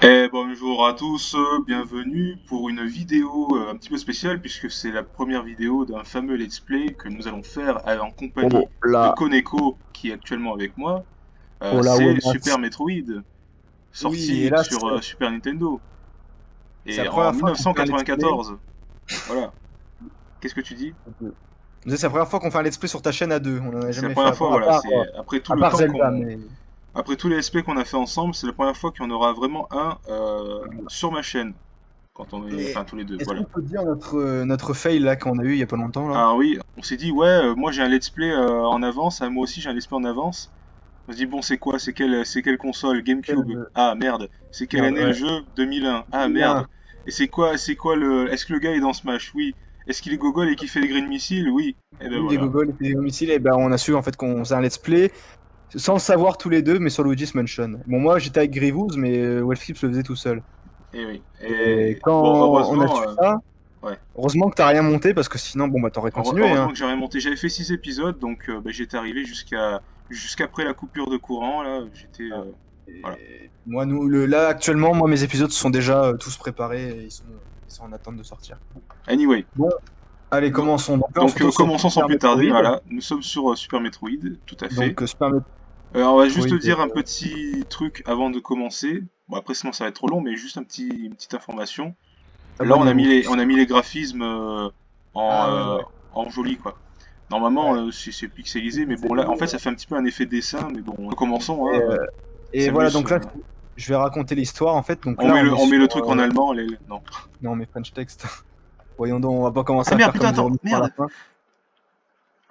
Bonjour à tous, bienvenue pour une vidéo un petit peu spéciale puisque c'est la première vidéo d'un fameux let's play que nous allons faire en compagnie Oh de là, Koneko qui est actuellement avec moi. oh là, C'est Womas. Super Metroid, Oui, et sorti là, sur Super Nintendo c'est et la en première fois qu'on fait un let's play. 1994. Voilà. Qu'est-ce que tu dis? C'est la première fois qu'on fait un let's play sur ta chaîne à deux. On en a C'est la jamais fait première fois, avant, voilà, c'est après tout à le part temps Zelda, qu'on mais après tous les let's play qu'on a fait ensemble, c'est la première fois qu'il y en aura vraiment un sur ma chaîne quand on est mais enfin tous les deux, est-ce qu'on voilà. peut dire notre fail là qu'on a eu il y a pas longtemps là? Ah oui, on s'est dit, ouais, moi j'ai un let's play en avance, moi aussi j'ai un let's play en avance. On se dit, bon, c'est quoi? C'est quelle console? Quel GameCube. jeu? Ah merde. C'est quelle Merde, année le ouais. jeu? 2001. Ah Bien. merde. Et c'est quoi le. Est-ce que le gars est dans Smash? Oui. Est-ce qu'il est gogol et qu'il fait les green missiles? Oui. Et ben Oui, des voilà. gogoles et des domiciles, et ben on a su en fait qu'on faisait un let's play sans le savoir tous les deux, mais sur Luigi's Mansion. Bon, moi j'étais avec Grievous, mais Wolfkips le faisait tout seul. Et oui. Et Et quand bon, on a heureusement, su ça, ouais. heureusement que t'as rien monté parce que sinon, bon bah t'aurais continué, Heureusement hein. que j'ai remonté. J'avais fait 6 épisodes, donc j'étais arrivé jusqu'après la coupure de courant, là. J'étais. Ah. Voilà. Et moi, là, actuellement, moi, mes épisodes sont déjà tous préparés et ils sont en attente de sortir. Anyway. Bon, allez, Do- commençons. Donc là, on se Donc, retrouve sur commençons sans Super plus tarder, Metroid. voilà, nous sommes sur Super Metroid, tout à fait. Donc, Super On va juste Metroid. dire un petit truc avant de commencer. Bon, après, sinon ça va être trop long, mais juste une petite information. Là, Abonnez-vous. on a mis les graphismes en, Ah ouais, euh, ouais. en joli, quoi. Normalement, Ouais. c'est C'est pixelisé, mais bon, là, en pixelisé, fait, ça ouais. fait un petit peu un effet dessin, mais bon, commençons, Et, hein, et voilà, s'amuse. donc là, je vais raconter l'histoire en fait. Donc On là, met on le, est on met sur. le truc en allemand, non. Non, mais French text. Voyons donc, on va pas commencer Ah à merde, faire putain, comme attends, Zéro Mission à la merde! fin.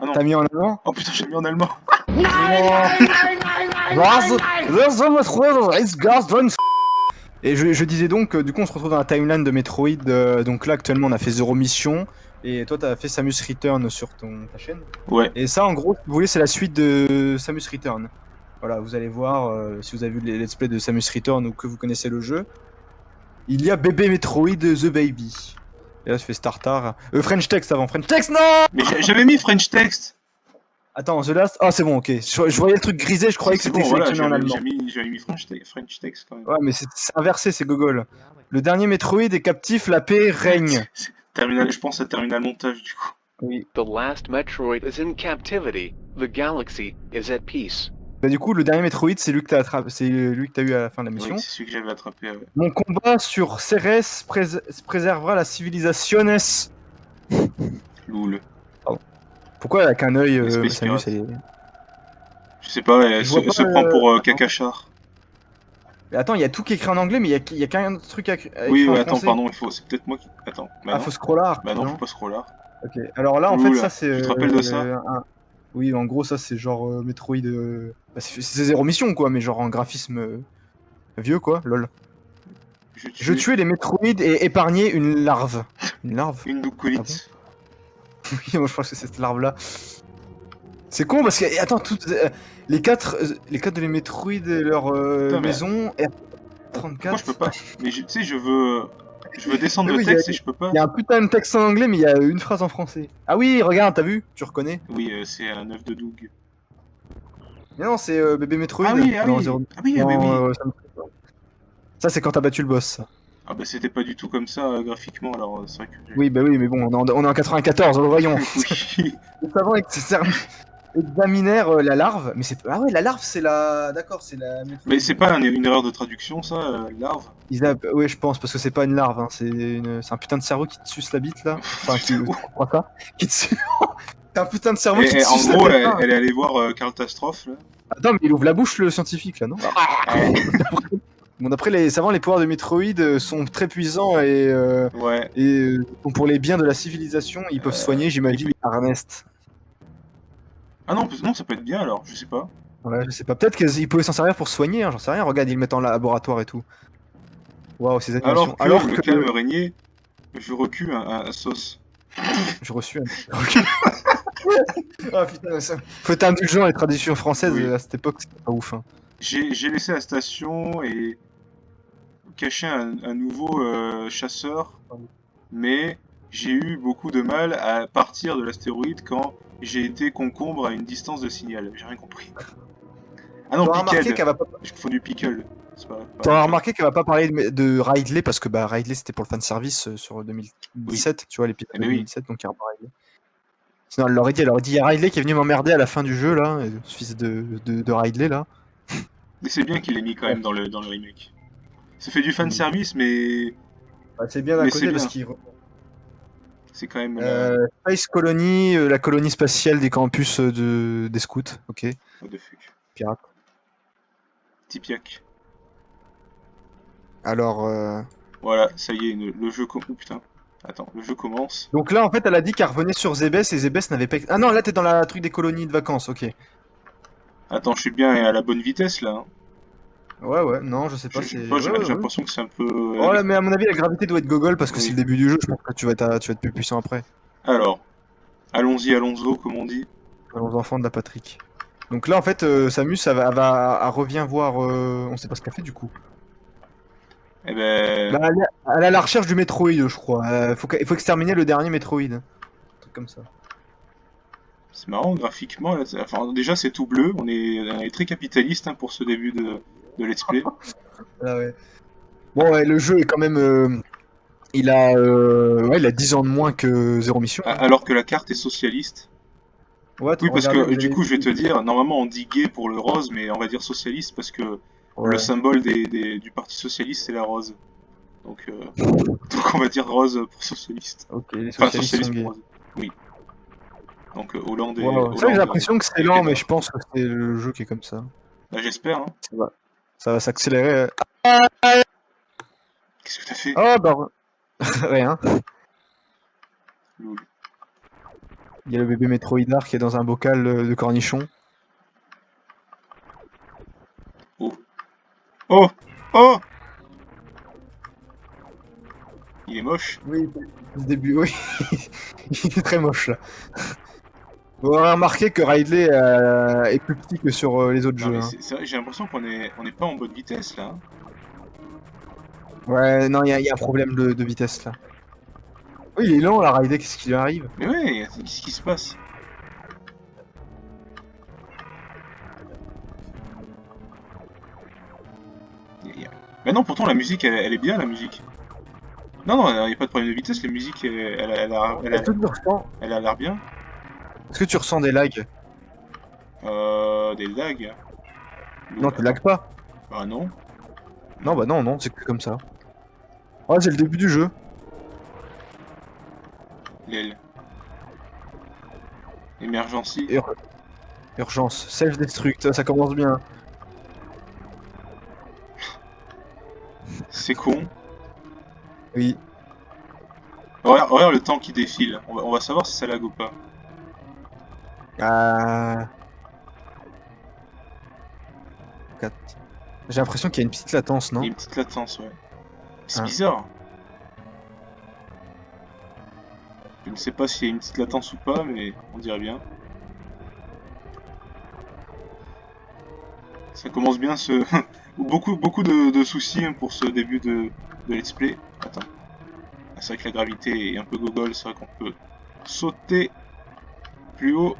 Ah non. T'as mis en avant? Oh putain, j'ai mis en allemand. Non! Was? There's so much further, it's just done. Et je disais donc, du coup, on se retrouve dans la timeline de Metroid. Donc là, actuellement, on a fait Zero Mission. Et toi, t'as fait Samus Return sur ta chaîne. Ouais. Et ça, en gros, si vous voulez, c'est la suite de Samus Return. Voilà, vous allez voir, si vous avez vu les let's play de Samus Return ou que vous connaissez le jeu. Il y a Bébé Metroid The Baby. Et là, je fais Startar. French Text avant. French Text, non! Mais j'avais mis French Text. Attends, The Last. Ah, c'est bon, ok. Je voyais le truc grisé, je Si, croyais que c'est c'était bon, voilà, sélectionné en allemand. j'avais mis French Text quand même. Ouais, mais c'est inversé, c'est gogol. Le dernier Metroid est captif, la paix règne. Terminal, je pense à Terminal Montage du coup. Oui. The last Metroid is in captivity. The galaxy is at peace. Bah, du coup, le dernier Metroid, c'est lui que t'as attrapé, c'est lui que t'as eu à la fin de la Oui, mission. c'est celui que j'avais attrapé. Ouais. Mon combat sur Cérès préservera la civilisation. Loul. Pardon. Pourquoi elle a qu'un œil, Les Space Samus, Pirates. Je sais pas, Je vois elle pas. se prend pour Attends. Cacachard. Mais attends, il y a tout qui est écrit en anglais, mais il y a qu'un truc à Oui, écrire en ouais, attends, français. pardon, c'est peut-être moi qui. Attends, bah Ah, non. faut scroller, Bah non, faut non? pas scroller. Ok. Alors là, en fait, ça, Loul, c'est tu te rappelles de ça? Oui, en gros, ça, c'est genre Metroid. Bah, c'est Zéro Mission, quoi, mais genre en graphisme vieux, quoi. Lol. Je Je tue tuais les Metroid et épargnais une larve. Une larve? une Ah bon? Doukolite. Oui, moi je pense que c'est cette larve-là. C'est con parce que, attends, les quatre de les Metroid et leur Putain, mais maison, pourquoi je peux R34. pas? Mais tu sais, je veux descendre Mais le oui, texte et je peux pas. il y a un putain de texte en anglais, mais il y a une phrase en français. Ah oui, regarde, t'as vu? Tu reconnais? Oui, c'est un œuf de Doug. Mais non, c'est bébé Metroid Ah oui, ah dans oui, Zero. ah oui, ah oui, Dans, oui. ça, c'est quand t'as battu le boss. Ça. Ah bah c'était pas du tout comme ça graphiquement, alors c'est vrai que j'ai. Oui, bah oui, mais bon, on est en 94, voyons. Oui. Les savants examinèrent la larve, mais c'est. Ah ouais, la larve, c'est la. D'accord, c'est la Metroid. Mais c'est pas une erreur de traduction, ça, larve? Ouais, je pense, parce que c'est pas une larve, hein, c'est un putain de cerveau qui te suce la bite là. Enfin, qui. Tu comprends ça? Qui te suce. C'est un putain de cerveau qui te En suce la gros, tête là. elle est allée voir Catastrophe, là. Attends, mais il ouvre la bouche le scientifique là, non? Ouais. Bon, d'après les savants, les pouvoirs de Metroid sont très puissants Ouais. bon, pour les biens de la civilisation, ils peuvent soigner, Il j'imagine, peut- Ernest. Ah non, non, ça peut être bien alors, je sais pas. Ouais, je sais pas, peut-être qu'ils pouvaient s'en servir pour soigner, hein, j'en sais rien. Regarde, ils le mettent en laboratoire et tout. Waouh, ces animations. Alors que Alors le que calme régnait, je recule un sauce. je reçus un. Ah putain, ça. Faut être indulgent, les traditions françaises Oui. à cette époque, c'était pas ouf. Hein. J'ai laissé la station et caché un nouveau chasseur, mais j'ai eu beaucoup de mal à partir de l'astéroïde quand j'ai été concombre à une distance de signal. J'ai rien compris. Ah non, T'auras remarqué Pickle. qu'elle va pas... Je confonds du Pickle. C'est pas T'auras la remarqué qu'elle va pas parler de Ridley parce que bah Ridley c'était pour le fanservice sur 2017, tu vois l'épisode Eh de ben oui. 2017, donc il y aura pas Ridley. Sinon elle leur aurait dit il y a Ridley qui est venu m'emmerder à la fin du jeu là, ce fils de Ridley là. Mais c'est bien qu'il l'ait mis quand même dans le remake. Ça fait du fan Oui. service, mais Bah, c'est bien d'un Mais côté c'est parce bien. qu'il c'est quand même Space Colony, la colonie spatiale des campus des scouts, ok, what the fuck. pirate. Tipiak. Alors Voilà, ça y est, le jeu oh putain. Attends, le jeu commence. donc là en fait elle a dit qu'elle revenait sur Zébès et Zébès n'avait pas... Ah non là t'es dans la truc des colonies de vacances, ok. Attends, je suis bien à la bonne vitesse là. Hein. Ouais, non je sais pas, Je sais c'est... pas, j'ai ouais. l'impression que c'est un peu. Ouais, mais à mon avis, la gravité doit être gogol parce que Oui. c'est le début du jeu. Je pense que tu vas être plus puissant après. Alors, allons-y, allons-y, comme on dit. Aux enfants de la Patrick. Donc là, en fait, Samus, elle revient voir. On sait pas ce qu'elle fait du coup. Eh ben, Bah, elle est à la recherche du Metroid, je crois. Il faut exterminer le dernier Metroid. Un truc comme ça. c'est marrant graphiquement. Là, enfin, déjà, c'est tout bleu. On est très capitaliste hein, pour ce début de Let's Play. Ah ouais. Bon, ouais, le jeu est quand même. Il a 10 ans de moins que Zero Mission. Alors que la carte est socialiste. Ouais, Oui, parce regardez, que vous du avez- coup, je vais te dire, normalement on dit gay pour le rose, mais on va dire socialiste parce que le Ouais. symbole du Parti socialiste c'est la rose. Donc, donc on va dire rose pour socialiste. Ok, les Enfin, socialistes sont socialiste pour gays. rose. Oui. Donc Hollande et Ouais, ouais. C'est vrai que j'ai Hollande. l'impression que c'est et lent, mais Kenner. je pense que c'est le jeu qui est comme ça. Bah, j'espère. Hein. Ça va s'accélérer. Qu'est-ce que t'as fait? Oh, bah. Rien. Lol. Il y a le bébé Metroidar qui est dans un bocal de cornichons. Oh. Oh. Oh. Il est moche. Oui, au début, oui. Il est très moche là. Vous aurez remarqué que Ridley est plus petit que sur les autres Non jeux. mais Hein. c'est vrai, j'ai l'impression on est pas en bonne vitesse là. Hein. Ouais, non, il y a un problème de vitesse là. Oui, il est lent là, Ridley, qu'est-ce qui lui arrive? Mais ouais, qu'est-ce qui se passe? Mais non, pourtant la musique, elle est bien la musique. Non, il n'y a pas de problème de vitesse, la musique, Est-ce que tu ressens, elle a l'air bien. est-ce que tu ressens des lags? Des lags. Non, tu lags pas. Bah non. Non, bah non, c'est que comme ça. Ouais, c'est le début du jeu. L'aile. Emergency. Urgence, self-destruct, ça commence bien. C'est con. Oui. Regarde le temps qui défile. On va savoir si ça lag ou pas. Quatre. J'ai l'impression qu'il y a une petite latence, Il y non? a une petite latence, ouais. C'est Ah. bizarre. Je ne sais pas s'il y a une petite latence ou pas, mais on dirait bien. Ça commence bien ce... beaucoup de soucis hein, pour ce début de let's play. Attends. Ah, c'est vrai que la gravité est un peu gogol, c'est vrai qu'on peut sauter plus haut.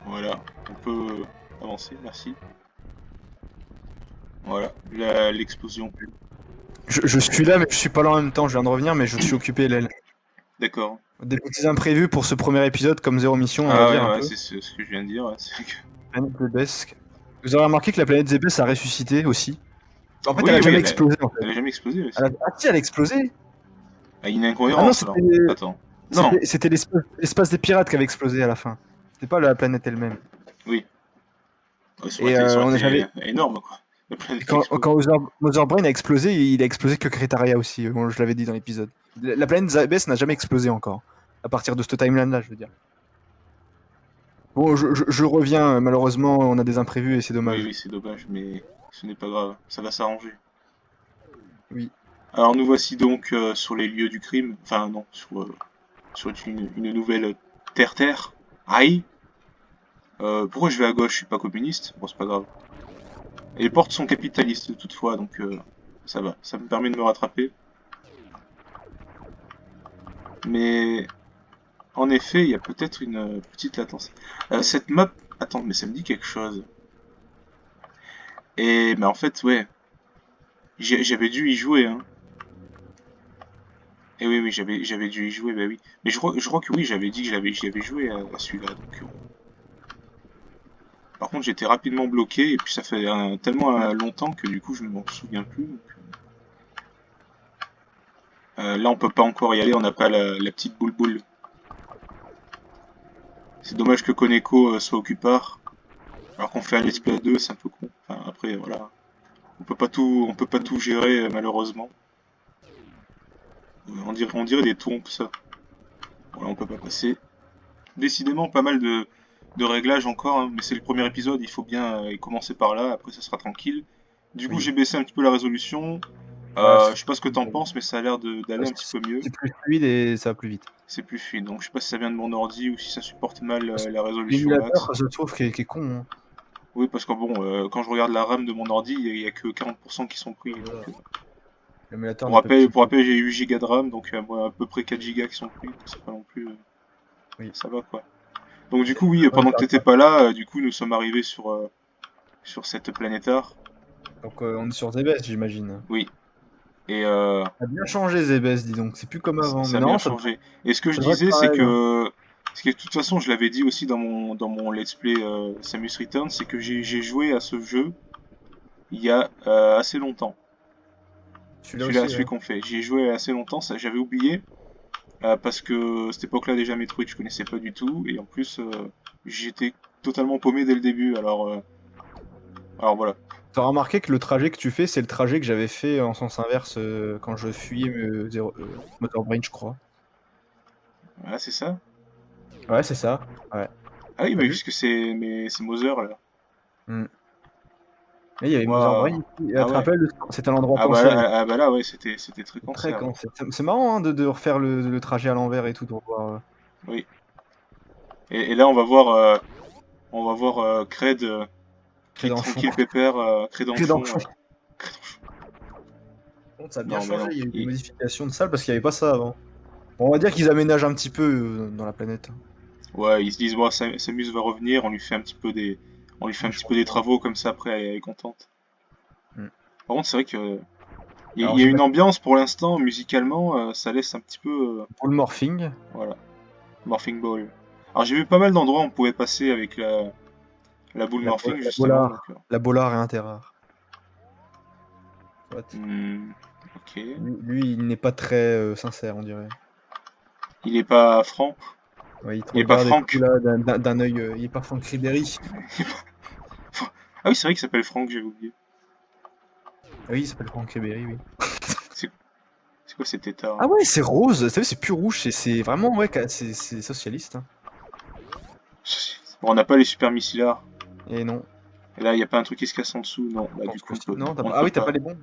Voilà, on peut avancer, merci. Voilà, l'explosion. Je suis là, mais je suis pas là en même temps. Je viens de revenir, mais je suis occupé, l'aile. D'accord. Des petits imprévus pour ce premier épisode, comme Zéro Mission, on Ah va ouais, dire un ouais, peu. c'est ce que je viens de dire. Ouais, c'est que... Planète Zébesque. Vous aurez remarqué que la planète Zébès a ressuscité aussi. En fait, Oui, elle a oui, jamais explosé, en fait. Elle a jamais explosé aussi. Ah si, elle a explosé. Ah, il y a une Ah non, incohérence alors. Attends. Non, c'était l'espace des pirates qui avait explosé à la fin. C'était pas la planète elle-même. oui. Ouais, ça Et aurait on a été jamais... énorme quoi. La planète Quand, explose. quand Mother Brain a explosé, il a explosé que Cretaria aussi. Bon, je l'avais dit dans l'épisode. La planète Zébès n'a jamais explosé encore. À partir de ce timeline-là, je veux dire. Bon, je reviens, malheureusement, on a des imprévus et c'est Oui, dommage. oui, c'est dommage, mais ce n'est pas grave. Ça va s'arranger. Oui. Alors nous voici donc sur les lieux du crime. Enfin non, sur une nouvelle terre-terre. Aïe. Pourquoi je vais à gauche? Je suis pas communiste. Bon, c'est pas grave. Et les portes sont capitalistes toutefois, donc ça va. Ça me permet de me rattraper. Mais en effet, il y a peut-être une petite latence. Cette map... Attends, mais ça me dit quelque chose. Et mais en fait, ouais, j'avais dû y jouer, hein. Et oui, oui, j'avais dû y jouer, bah oui. Mais je crois que oui, j'avais dit que j'y avais joué à celui-là. Donc, par contre, j'étais rapidement bloqué et puis ça fait tellement longtemps que du coup, je m'en souviens plus. Donc, là, on peut pas encore y aller, on n'a pas la petite boule boule. C'est dommage que Koneko soit occupard, alors qu'on fait un let's play à deux, c'est un peu con. Enfin, après, voilà, on peut pas tout gérer malheureusement. On dirait des trompes ça. Voilà, on peut pas passer. Décidément, pas mal de réglages encore, hein, mais c'est le premier épisode, il faut bien commencer par là, après ça sera tranquille. Du coup, Oui. j'ai baissé un petit peu la résolution. Voilà, Je sais pas ce que t'en penses, mais ça a l'air d'aller un petit peu mieux. c'est plus fluide et ça va plus vite. C'est plus fluide, donc je sais pas si ça vient de mon ordi ou si ça supporte mal Parce que la résolution l'émulateur, max. je trouve qui est con. Hein. Oui, parce que bon, quand je regarde la RAM de mon ordi, il y a que 40% qui sont pris. Voilà. Donc, L'émulateur n'est pas pour optimisé. rappel, j'ai 8 Go de RAM, donc moi, à peu près 4 Go qui sont pris. Donc c'est pas non plus. Oui. Ça va quoi. Donc du C'est coup, oui, pas mal pendant que t'étais faire. pas là, du coup, nous sommes arrivés sur cette planétare. Donc on est sur Zebes, j'imagine. Oui. Et Ça a bien changé Zebes, dis donc. C'est plus comme avant. ça Mais a bien non, changé. Et ce que je ça devrait être disais, c'est pareil. Hein. que. Parce que de toute façon, je l'avais dit aussi dans mon let's play Samus Returns, c'est que j'ai joué à ce jeu il y a assez longtemps. Celui-là Celui-là, aussi, celui ouais. qu'on fait. J'y ai joué assez longtemps, ça j'avais oublié. Parce que à cette époque-là, déjà Metroid, je connaissais pas du tout. Et en plus, j'étais totalement paumé dès le début. Alors voilà. T'as remarqué que le trajet que tu fais, c'est le trajet que j'avais fait en sens inverse quand je fuyais Motor Brain, je crois. Voilà, c'est ça. Ouais, c'est ça. Ouais. Ah oui, T'as mais vu? puisque c'est Mother là. Hmm. Et il y avait Mother Brain Waouh. ici. Tu Ah te ouais. rappelles, c'était un endroit cancer. Ah bah là, ouais, c'était très C'est très cancer. Ouais. cancer. C'est marrant hein, de refaire le trajet à l'envers et tout pour voir. Oui. Et là, on va voir Cred qui est Crédenchon. tranquille pépère, Crédanchon. Crédenchon. Bon, ça a bien Non, mais changé, non. il y a eu des modifications de salle parce qu'il n'y avait pas ça avant. Bon, on va dire qu'ils aménagent un petit peu dans la planète. Ouais, ils se disent, bon, Samus va revenir, on lui fait un Je petit pense peu des pas. travaux comme ça après, elle est contente. Hmm. Par contre, c'est vrai que il Alors y a une j'imagine ambiance pour l'instant, musicalement, ça laisse un petit peu, pour le morphing. voilà, Morphing Ball. Alors j'ai vu pas mal d'endroits où on pouvait passer avec la boule morphing La justement, donc Bolar. La Bolar est interrare. What? ok. Lui, il n'est pas très sincère, on dirait. Il est pas franc, Ouais, il te il est pas regarde et tout Franck. là d'un œil. Il est pas Franck Ribéry. Ah oui, c'est vrai qu'il s'appelle Franck, j'ai oublié. Ah oui, il s'appelle Franck Ribéry, oui. C'est c'est quoi ces têtards Ah là? ouais, c'est rose. C'est plus rouge. C'est vraiment ouais, c'est socialiste. Hein. Bon, on n'a pas les super missilards. Et non. Et là, il n'y a pas un truc qui se casse en dessous. Non, Je bah du pense que coup, si. Non, on ne ah peut oui, t'as pas pas. les bons.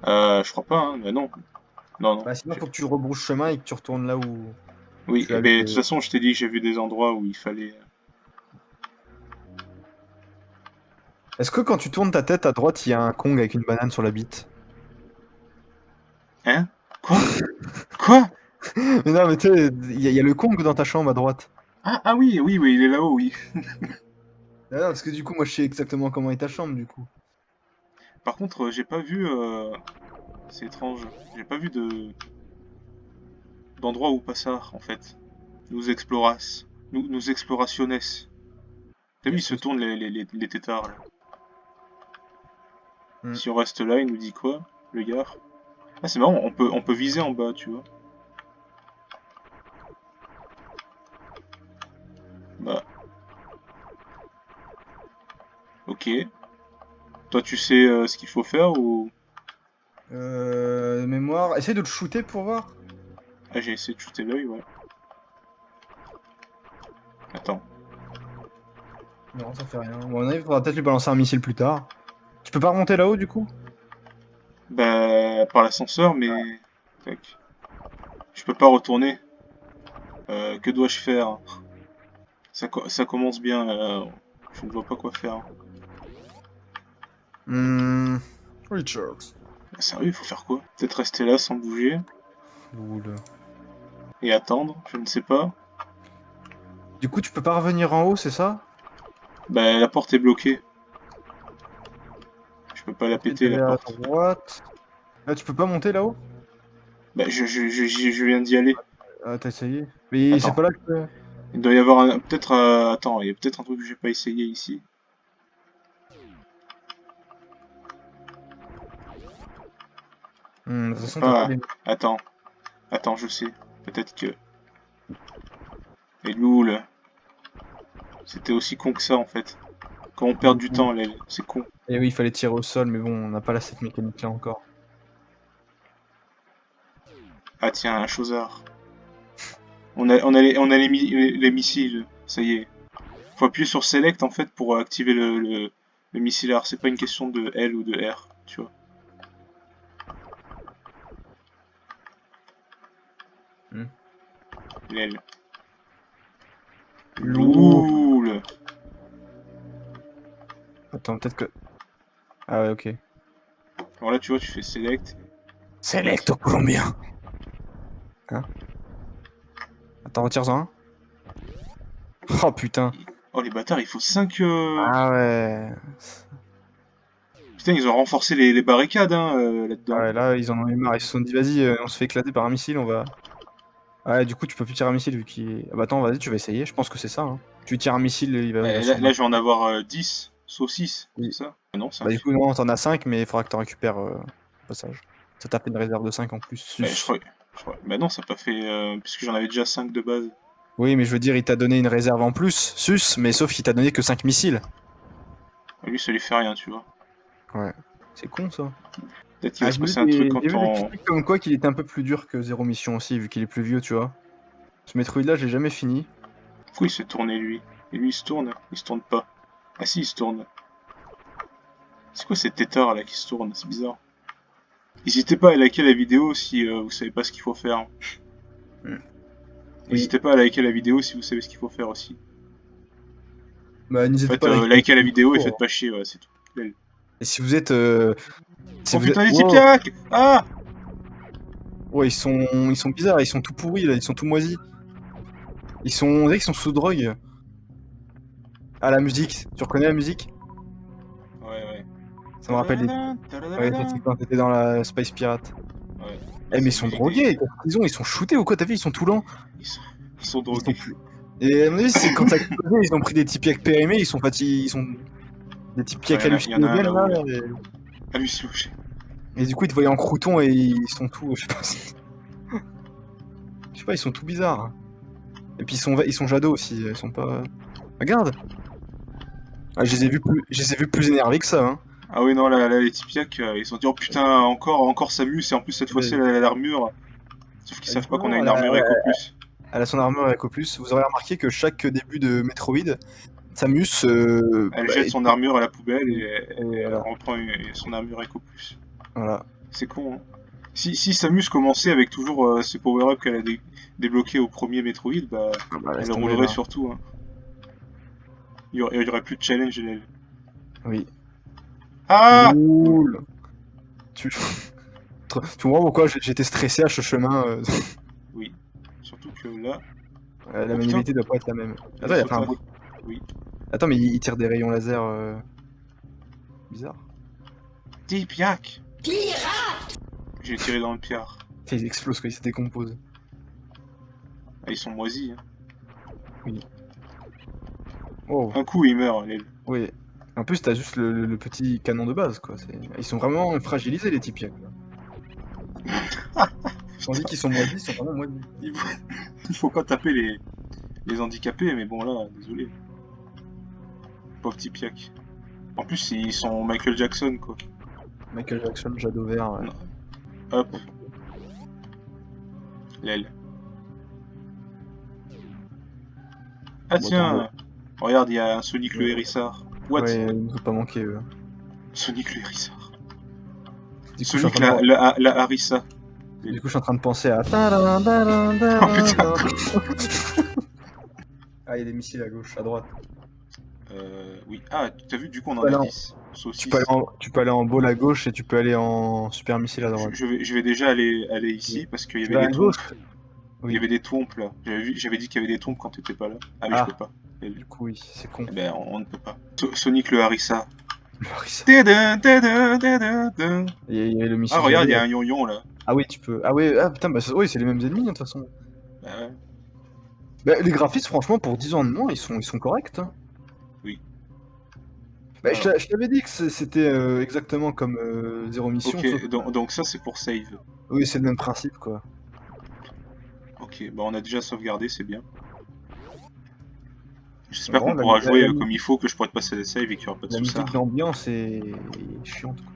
Je crois pas, hein, mais non. Non, non. Bah sinon, faut que tu rebrousses chemin et que tu retournes là où Oui, tu et as ben de toute le. façon, je t'ai dit que j'ai vu des endroits où il fallait. Est-ce que quand tu tournes ta tête à droite, il y a un Kong avec une banane sur la bite? Hein? Quoi? Quoi? Mais non, mais tu sais, il y a le Kong dans ta chambre à droite. Ah oui, oui, oui, il est là-haut, oui. Ah non, parce que du coup, moi, je sais exactement comment est ta chambre, du coup. Par contre, j'ai pas vu. C'est étrange. J'ai pas vu d'endroit où passar, en fait. Nous exploras. Nous explorationes. T'as vu, ils se Yes. tournent les têtards, là. Hmm. Si on reste là, il nous dit quoi, le gars? Ah, c'est marrant, on peut viser en bas, tu vois. Bah, ok. Toi, tu sais ce qu'il faut faire ou... Mémoire. Essaye de le shooter pour voir. Ah, j'ai essayé de shooter l'œil, ouais. Attends. Non, ça fait rien. Bon, il faudra peut-être lui balancer un missile plus tard. Tu peux pas remonter là-haut, du coup? Bah, par l'ascenseur, mais... Tac. Je peux pas retourner. Que dois-je faire? Ça commence bien, je ne vois pas quoi faire. Richards. Ah, sérieux, il faut faire quoi? Peut-être rester là sans bouger Cool. et attendre, je ne sais pas. Du coup, tu peux pas revenir en haut, c'est ça? Bah, la porte est bloquée. peux pas la Ensuite, péter, la aller à porte. droite. Là, tu peux pas monter là-haut? Bah, je viens d'y aller. Ah, t'as essayé? Mais c'est Attends. pas là que... Il doit y avoir un... Peut-être... Attends, il y a peut-être un truc que j'ai pas essayé ici. De toute façon, t'as pas Ah, les... attends. Attends, je sais. Peut-être que... Et loul. C'était aussi con que ça, en fait. Quand on perd du temps, là, c'est con. Et oui, il fallait tirer au sol, mais bon, on n'a pas là cette mécanique-là encore. Ah tiens, un chosard. On a les missiles. Ça y est. Faut appuyer sur Select, en fait, pour activer le missilaire. C'est pas une question de L ou de R, tu vois. Hmm. L. Lourd. Loul. Attends, peut-être que... Ah ouais, ok. Alors là, tu vois, tu fais Select. Select au Colombien. Hein? Attends, retire-en un. Oh putain. Oh, les bâtards, il faut 5... Ah ouais. Putain, ils ont renforcé les barricades, hein, Ah là-dedans. ouais, là, ils en ont eu marre. Ils se sont dit, vas-y, on se fait éclater par un missile, on va... Ah ouais, du coup, tu peux plus tirer un missile vu qu'il est... Ah bah attends, vas-y, tu vas essayer. Je pense que c'est ça, hein. Tu tires un missile, il va Là, sûrement... je vais en avoir 10, sauf 6, Oui. c'est ça? Ah non, Bah du 5. coup, non, t'en as 5, mais il faudra que t'en récupères au passage. Ça t'a fait une réserve de 5 en plus. Mais Sus. je crois... Bah non, ça n'a pas fait... puisque j'en avais déjà 5 de base. Oui, mais je veux dire, il t'a donné une réserve en plus, sus, mais sauf qu'il t'a donné que 5 missiles. Lui, ça lui fait rien, tu vois. Ouais. C'est con, ça. Peut-être qu'il va Ah, se passer un truc quand j'ai vu des on... critiques comme quoi qu'il était un peu plus dur que Zéro Mission aussi, vu qu'il est plus vieux, tu vois. Ce Metroid-là, j'ai jamais fini. Pourquoi il s'est tourné, lui? Et lui, il se tourne? Il se tourne pas. Ah si, il se tourne. C'est quoi ces tétards, là, qui se tournent? C'est bizarre. N'hésitez pas à liker la vidéo si vous savez pas ce qu'il faut faire. Hmm. Oui. N'hésitez pas à liker la vidéo si vous savez ce qu'il faut faire aussi. Bah, En n'hésitez fait, pas à liker likez la vidéo et hein. faites pas chier, ouais, c'est tout. Lel. Et si vous êtes... Si Oh vous êtes... putain, les Wow. Tipiak! Ah! Ouais, ils sont bizarres, ils sont tout pourris, là, ils sont tout moisis. On dirait qu'ils sont sous drogue. Ah, la musique. Tu reconnais la musique? Ouais, ouais. Ça me rappelle des... Ouais, ça, c'est quand t'étais dans la Space Pirate. Ouais. Eh, mais ils C'est sont musique drogués, ils sont shootés ou quoi? T'as vu, ils sont tout lents. Ils sont Ils sont drogués. plus... Et à mon avis, c'est quand ça a explosé, ils ont pris des Tipiak périmés, ils sont fatigués, ils sont... Des Tipiak Il y en a un hallucinogènes, là-haut, là. là, Hallucinogène. et du coup, ils te voyaient en crouton et ils sont tout... Je sais pas, je sais pas, ils sont tout bizarres. Et puis ils sont jadots aussi, ils sont pas... Regarde! Ah, je les ai vus plus énervés que ça, hein. Ah oui, non, là, les Tipiak, ils se sont dit, oh putain, encore Samus, et en plus, cette fois-ci, elle a l'armure. Sauf qu'ils Du savent coup, pas qu'on a non, une armure Eco Plus. elle a son armure avec Opus. Vous aurez remarqué que chaque début de Metroid, Samus... Elle jette son armure à la poubelle et elle voilà. reprend son armure Eco Plus. Voilà. C'est con, hein. Si Samus commençait avec toujours ses power-ups qu'elle a débloqués au premier Metroid, bah, Ah bah, laisse elle tomber, roulerait là. sur tout, hein. Il y aurait plus de challenge, elle. Oui. Ah! Cool. Tu... tu vois pourquoi j'étais stressé à ce chemin Oui. Surtout que là... la Oh putain, maniabilité doit pas être la même. il Attends, a il a fait un sauté. bruit. Oui. Attends, mais il tire des rayons laser bizarre. Tipiak! J'ai tiré dans le piard. Ils explosent quand ils se décomposent. Ah, ils sont moisis, hein. Oui. Oh, Un coup, ils meurent, les... oui. En plus, t'as juste le petit canon de base, quoi. Ils sont vraiment fragilisés, les Tipiak. On dit qu'ils sont moisis, ils sont vraiment moisis. Il faut pas taper les handicapés, mais bon là, désolé. Pauvre Tipiak. En plus, ils sont Michael Jackson, quoi. Michael Jackson, Jado Vert. Non. Hop. L'aile. Ah Bon, tiens, regarde, il y a un Sonic le Hérissard. What? Ouais, ils nous ont pas manqué, eux. Sonic le Hérissard. Du coup, je suis en Sonic train de... la Harissa. Du coup, je suis en train de penser à... Oh putain. Ah, il y a des missiles à gauche, à droite. Oui. Ah, t'as vu, du coup, on en Voilà. a 10. Sauf Tu peux aller en ball à gauche et tu peux aller en super missile à droite. Je vais déjà aller ici, parce qu'il y Tu vas avait à des gauche? trompes. Oui. Il y avait des trompes, là. J'avais dit qu'il y avait des trompes quand t'étais pas là. Ah, mais Ah. je peux pas. Du coup, oui, c'est con. Eh ben, on ne peut pas. Sonic le Harissa. Le harissa. Tadam, tadam, tadam, tadam. Il y a le missile. Ah, regarde, il y a javelot. un yon là. Ah oui, tu peux. Ah oui, ah putain, bah oui, c'est les mêmes ennemis, hein, de toute façon. Bah ouais. Bah, les graphismes, franchement, pour 10 ans de moins, ils sont corrects. Hein. Oui. Bah, Alors, je t'avais dit que c'était exactement comme Zéro Mission. ok, sauf- donc ça c'est pour save. Oui, c'est le même principe, quoi. Ok, bah on a déjà sauvegardé, c'est bien. J'espère Vraiment, qu'on pourra jouer la comme il faut, que je pourrai te passer les saves et qu'il n'y aura pas de la musique soucis. d'ambiance est chiante, quoi.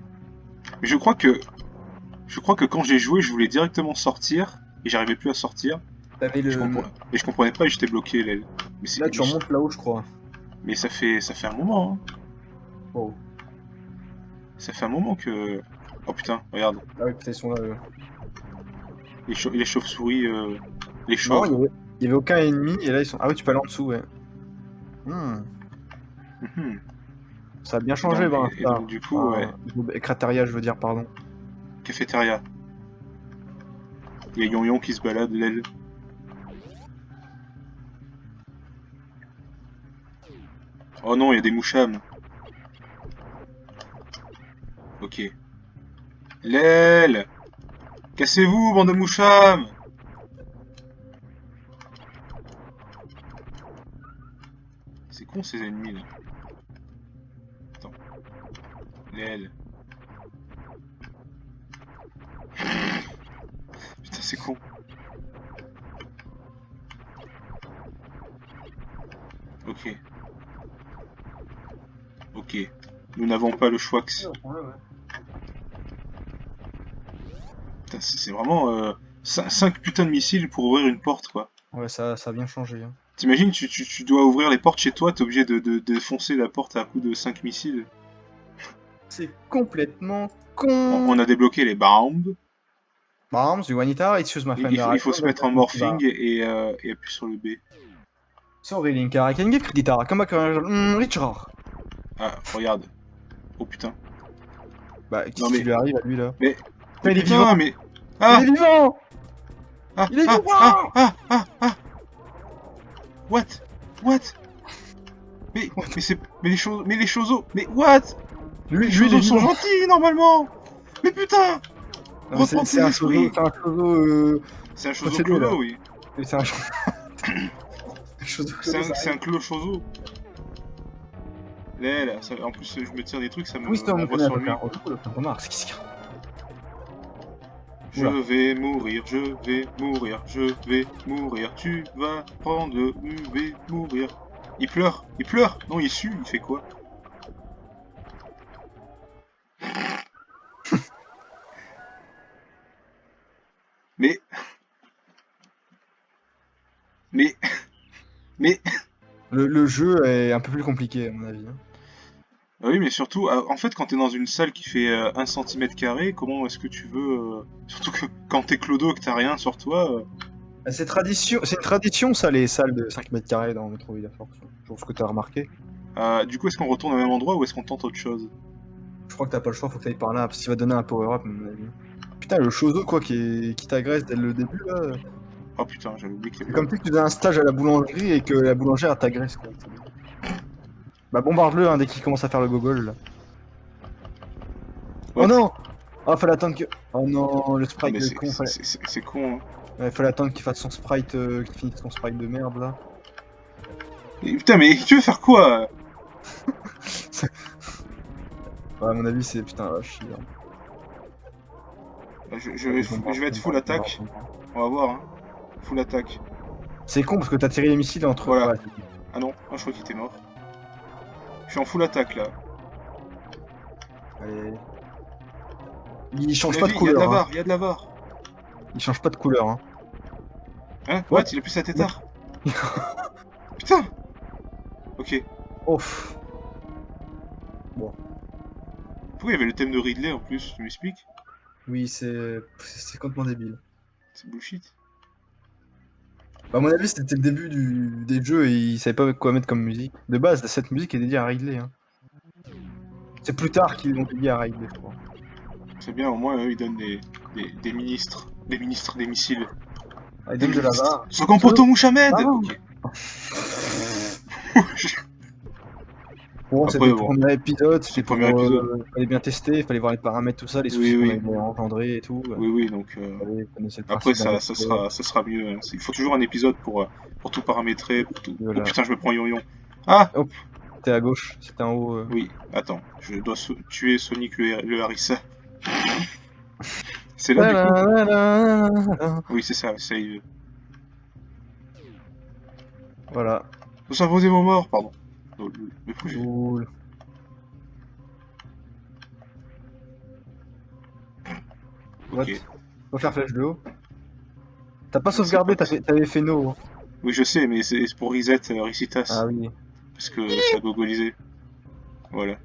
Mais je crois que quand j'ai joué, je voulais directement sortir et j'arrivais plus à sortir. T'avais Je le. Et je comprenais pas et j'étais bloqué l'aile. Là, tu remontes là-haut, je crois. Mais ça fait un moment. Hein. Wow. Ça fait un moment que. Oh putain, regarde. Ah oui, putain, ils sont là, eux. Les chauves-souris, les Non, chauves. il y avait aucun ennemi, et là, ils sont. Ah oui, tu peux aller en dessous, ouais. Mhm. Ça a bien changé, ben. Et donc du coup, ouais. Crateria, je veux dire, pardon. Cafétéria. Il y a Yon qui se balade, l'aile. Oh non, il y a des mouchams. Ok. L'aile! Cassez-vous, bande de mouchams! C'est con ces ennemis là. Attends. L'aile. Putain, c'est con. Ok. Ok. Nous n'avons pas le choix que... Putain, c'est vraiment 5 putains de missiles pour ouvrir une porte, quoi. Ouais, ça a bien changé. Hein. T'imagines, tu dois ouvrir les portes chez toi, t'es obligé de défoncer la porte à coup de 5 missiles. C'est complètement On con. a débloqué les bombs. Bombs, you want it out? It's use my friend. Il faut se mettre en morphing et appuyer sur le B. Sorry, Link, I can get credit. Come back, Richard. Ah, regarde. Oh putain. Bah, Non, qu'est-ce mais- qui lui arrive à lui là? Mais... Mais il est putain, vivant! mais... Ah, Il est vivant! ah, Il est ah, vivant! ah. What? Mais les choses... Mais les choses... Mais what? Lui, Les il est choses sont vivant. gentils, normalement. Mais putain. Non, mais c'est un l'esprit. chozo. C'est un chose possédé, là. clodo, oui. C'est un chozo. C'est un clos chozo. Là, en plus, je me tire des trucs, ça me Oui, c'est un m'envoie sur lui. remarque, c'est qu'est-ce qu'il y a? Je vais mourir, je vais mourir, tu vas prendre le vais mourir. Il pleure, non il sue, il fait quoi? mais... Le jeu est un peu plus compliqué, à mon avis. Hein. Ah oui, mais surtout, en fait, quand t'es dans une salle qui fait 1 cm², comment est-ce que tu veux... Surtout que quand t'es clodo et que t'as rien sur toi... C'est une tradition, ça, les salles de 5 mètres carrés dans Metroid à force. Je pense que t'as remarqué. du coup, est-ce qu'on retourne au même endroit ou est-ce qu'on tente autre chose? Je crois que t'as pas le choix, faut que t'ailles par là, parce qu'il va donner un power-up, à mon avis. Putain, le Chozo, quoi, qui t'agresse dès le début, là. Oh putain, j'avais oublié que... C'est comme si tu faisais un stage à la boulangerie et que la boulangère t'agresse, quoi. Bah, bombarde-le, hein, dès qu'il commence à faire le gogol, là. Ouais. Oh non! Ah, fallait attendre que... Oh non, le Ah, sprite mais de con, fallait... c'est con, hein. Ouais, fallait attendre qu'il fasse son sprite, qu'il finisse son sprite de merde, là. Et, putain, mais tu veux faire quoi? Ouais, à mon avis, c'est... Putain, la chier. Hein. Je vais être full attaque. On va voir, hein. Full attaque. C'est con, parce que t'as tiré les missiles entre... Voilà. Ouais. Ah non, je crois qu'il était mort. Je suis en full attaque, là. Allez. Il change Mais pas de il y a couleur. de la Hein. barre, il y a de la barre. Il change pas de couleur. Hein. Hein? What? Il a plus sa tétard. Putain! Ok. Ouf. Pourquoi il y avait le thème de Ridley en plus? Tu m'expliques? Oui, c'est complètement débile. C'est bullshit. Bah, à mon avis, c'était le début des jeux et ils savaient pas quoi mettre comme musique. De base, cette musique est dédiée à Ridley. Hein. C'est plus tard qu'ils l'ont dédiée à Ridley, je crois. C'est bien, au moins, eux, ils donnent des ministres. Des ministres des missiles. Ah, ils donnent de la barre. Sokampoto Mouchamed! Ah. Ok. Bon, Après, c'était le bon, premier épisode, c'était le pour, premier épisode. fallait bien tester, il fallait voir les paramètres, tout ça, les Oui, soucis qu'on oui. allait engendrer et tout. Oui, oui, donc Vous connaissez le après principe d'un vecteur. ça sera mieux. Hein. Il faut toujours un épisode pour tout paramétrer, pour tout. Oh Voilà. putain, je me prends yon-yon. Ah Hop, c'était à gauche, c'était en haut. oui, attends, je dois tuer Sonic le Harissa. C'est là du coup? Oui, c'est ça, save. Voilà. Nous avons des morts, pardon. Le projet. Cool. What? Ok. Faut faire flèche de haut. T'as pas Je sauvegardé, sais pas. t'avais fait no. Hein. Oui, je sais, mais c'est pour reset Ricitas. Ah oui. Parce que ça a gogolisé. Voilà.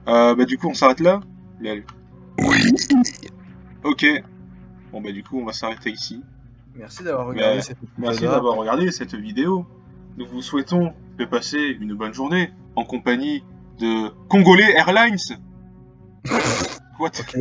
Bah du coup, on s'arrête là? Allez. Oui. Ok. Bon bah du coup, on va s'arrêter ici. Merci d'avoir regardé Mais cet épisode. merci d'avoir regardé cette vidéo. Nous vous souhaitons de passer une bonne journée en compagnie de Congolais Airlines. What? Ok.